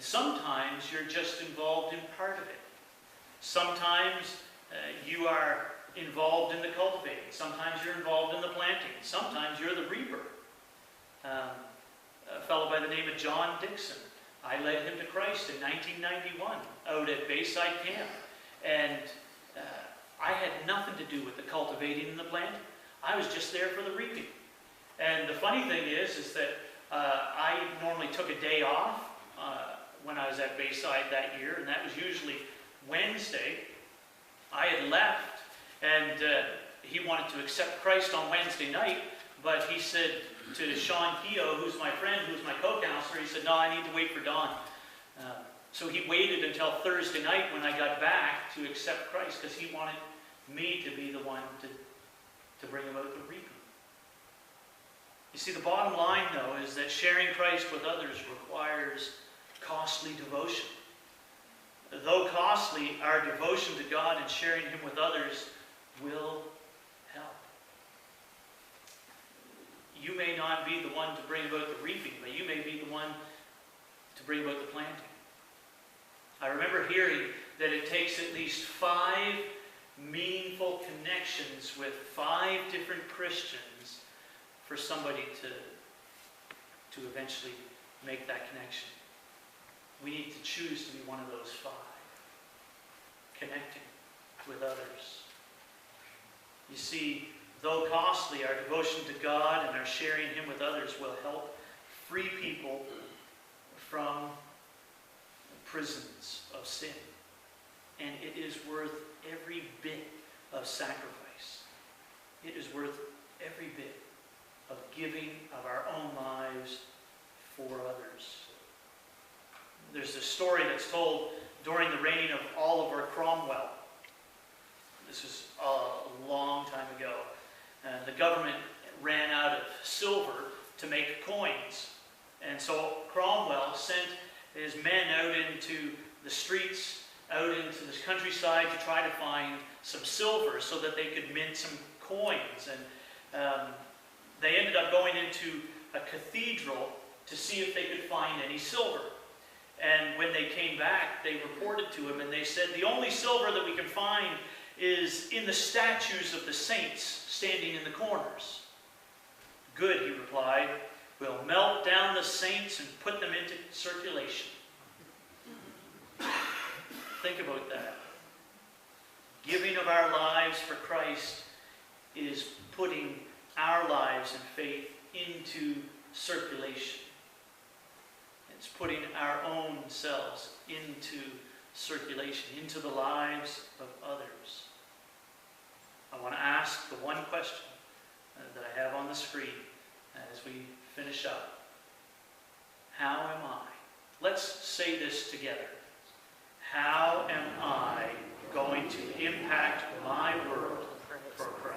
sometimes you're just involved in part of it. Sometimes you are involved in the cultivating. Sometimes you're involved in the planting. Sometimes you're the reaper. A fellow by the name of John Dixon, I led him to Christ in 1991 out at Bayside Camp. And I had nothing to do with the cultivating and the planting. I was just there for the reaping. And the funny thing is that I normally took a day off when I was at Bayside that year, and that was usually Wednesday. I had left, and he wanted to accept Christ on Wednesday night, but he said to Sean Keogh, who's my friend, who's my co-counselor, he said, no, I need to wait for Don. So he waited until Thursday night when I got back to accept Christ, because he wanted me to be the one to bring about the reaping. You see, the bottom line, though, is that sharing Christ with others requires costly devotion. Though costly, our devotion to God and sharing Him with others will help. You may not be the one to bring about the reaping, but you may be the one to bring about the planting. I remember hearing that it takes at least 5 meaningful connections with 5 different Christians for somebody to eventually make that connection. We need to choose to be one of those 5. Connecting with others. You see, though costly, our devotion to God and our sharing Him with others will help free people from prisons of sin. And it is worth every bit of sacrifice. It is worth every bit of giving of our own lives for others. There's a story that's told during the reign of Oliver Cromwell. This was a long time ago. The government ran out of silver to make coins. And so Cromwell sent his men out into the streets, out into the countryside to try to find some silver so that they could mint some coins. And they ended up going into a cathedral to see if they could find any silver. And when they came back, they reported to him and they said, the only silver that we can find is in the statues of the saints standing in the corners. Good, he replied. We'll melt down the saints and put them into circulation. Think about that. Giving of our lives for Christ is putting our lives and faith into circulation. It's putting our own selves into circulation, into the lives of others. I want to ask the one question that I have on the screen as we finish up. How am I? Let's say this together. How am I going to impact my world for Christ?